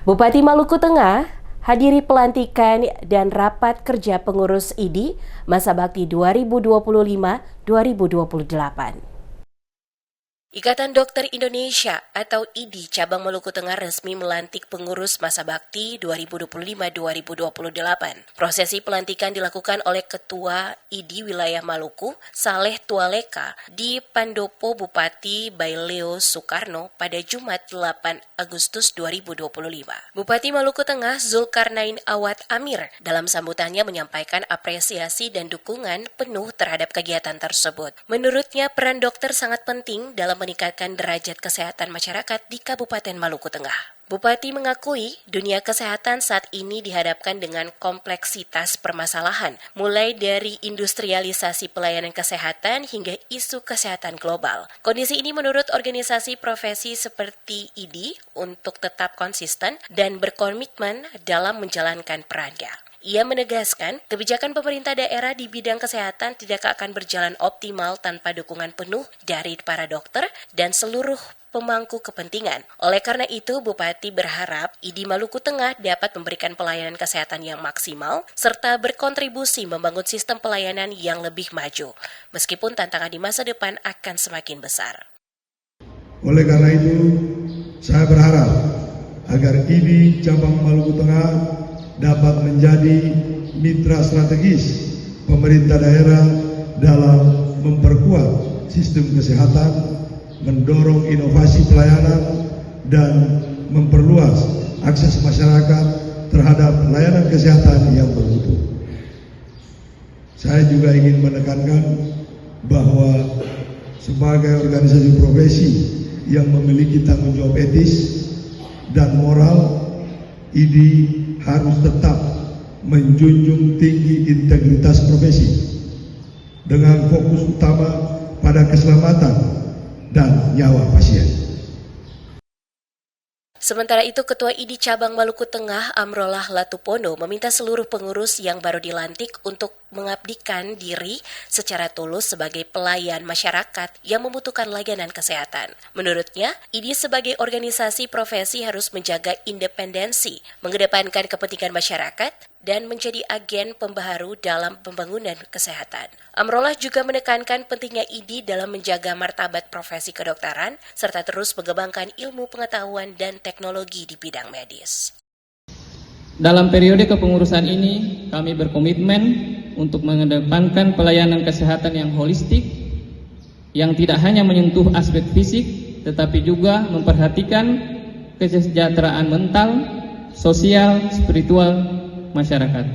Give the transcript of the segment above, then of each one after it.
Bupati Maluku Tengah hadiri pelantikan dan rapat kerja pengurus IDI Masa Bakti 2025-2028. Ikatan Dokter Indonesia atau IDI Cabang Maluku Tengah resmi melantik pengurus Masa Bakti 2025-2028. Prosesi pelantikan dilakukan oleh Ketua IDI Wilayah Maluku, Saleh Tualeka, di Pandopo Bupati Baileo Soekarno pada Jumat 8 Agustus 2025. Bupati Maluku Tengah Zulkarnain Awad Amir dalam sambutannya menyampaikan apresiasi dan dukungan penuh terhadap kegiatan tersebut. Menurutnya peran dokter sangat penting dalam meningkatkan derajat kesehatan masyarakat di Kabupaten Maluku Tengah. Bupati mengakui dunia kesehatan saat ini dihadapkan dengan kompleksitas permasalahan, mulai dari industrialisasi pelayanan kesehatan hingga isu kesehatan global. Kondisi ini menurut organisasi profesi seperti IDI untuk tetap konsisten dan berkomitmen dalam menjalankan perannya. Ia menegaskan, kebijakan pemerintah daerah di bidang kesehatan tidak akan berjalan optimal tanpa dukungan penuh dari para dokter dan seluruh pemangku kepentingan. Oleh karena itu, Bupati berharap IDI Maluku Tengah dapat memberikan pelayanan kesehatan yang maksimal serta berkontribusi membangun sistem pelayanan yang lebih maju, meskipun tantangan di masa depan akan semakin besar. Oleh karena itu, saya berharap agar IDI Cabang Maluku Tengah dapat menjadi mitra strategis pemerintah daerah dalam memperkuat sistem kesehatan, mendorong inovasi pelayanan, dan memperluas akses masyarakat terhadap layanan kesehatan yang bermutu. Saya juga ingin menekankan bahwa sebagai organisasi profesi yang memiliki tanggung jawab etis dan moral, IDI harus tetap menjunjung tinggi integritas profesi dengan fokus utama pada keselamatan dan nyawa pasien. Sementara itu, Ketua IDI Cabang Maluku Tengah Amrullah Latupono meminta seluruh pengurus yang baru dilantik untuk mengabdikan diri secara tulus sebagai pelayan masyarakat yang membutuhkan layanan kesehatan. Menurutnya, IDI sebagai organisasi profesi harus menjaga independensi, mengedepankan kepentingan masyarakat, dan menjadi agen pembaharu dalam pembangunan kesehatan. Amrullah juga menekankan pentingnya IDI dalam menjaga martabat profesi kedokteran, serta terus mengembangkan ilmu pengetahuan dan teknologi di bidang medis. Dalam periode kepengurusan ini, kami berkomitmen untuk mengedepankan pelayanan kesehatan yang holistik, yang tidak hanya menyentuh aspek fisik, tetapi juga memperhatikan kesejahteraan mental, sosial, spiritual masyarakat.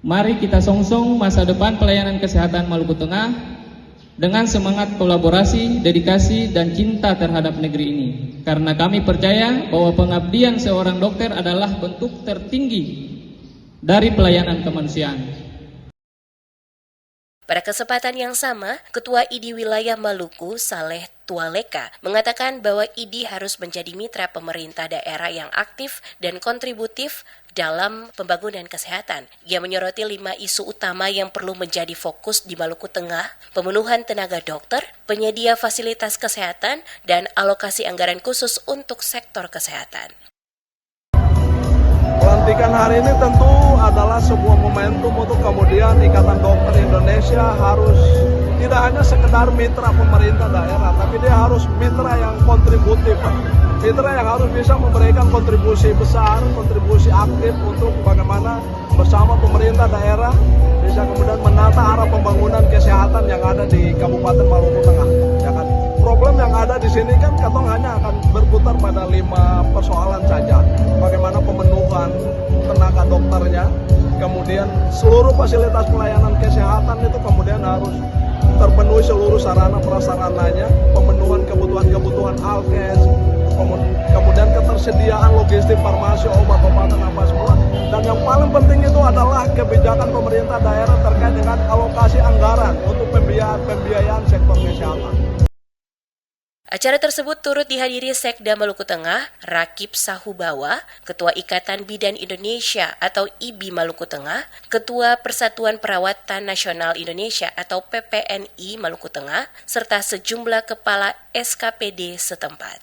Mari kita songsong masa depan pelayanan kesehatan Maluku Tengah dengan semangat kolaborasi, dedikasi, dan cinta terhadap negeri ini. Karena kami percaya bahwa pengabdian seorang dokter adalah bentuk tertinggi dari pelayanan kemanusiaan. Pada kesempatan yang sama, Ketua IDI Wilayah Maluku, Saleh Tualeka, mengatakan bahwa IDI harus menjadi mitra pemerintah daerah yang aktif dan kontributif dalam pembangunan kesehatan. Ia menyoroti 5 isu utama yang perlu menjadi fokus di Maluku Tengah: pemenuhan tenaga dokter, penyedia fasilitas kesehatan, dan alokasi anggaran khusus untuk sektor kesehatan. Pelantikan hari ini tentu adalah sebuah momentum untuk kemudian Ikatan Dokter Indonesia harus tidak hanya sekedar mitra pemerintah daerah, tapi dia harus mitra yang kontributif, mitra yang harus bisa memberikan kontribusi besar, kontribusi aktif untuk bagaimana bersama pemerintah daerah bisa kemudian menata arah pembangunan kesehatan yang ada di Kabupaten Maluku Tengah. Ya kan? Problem yang ada di sini kan katong hanya akan berputar pada 5 persoalan saja. Bagaimana pemenuhan tenaga dokternya, kemudian seluruh fasilitas pelayanan kesehatan itu kemudian harus terpenuhi seluruh sarana prasarananya, pemenuhan kebutuhan alkes, kemudian ketersediaan logistik farmasi, obat-obatan apa semua. Dan yang paling penting itu adalah kebijakan pemerintah daerah terkait dengan alokasi anggaran untuk pembiayaan sektor kesehatan. Acara tersebut turut dihadiri Sekda Maluku Tengah, Rakib Sahubawa, Ketua Ikatan Bidan Indonesia atau IBI Maluku Tengah, Ketua Persatuan Perawatan Nasional Indonesia atau PPNI Maluku Tengah, serta sejumlah kepala SKPD setempat.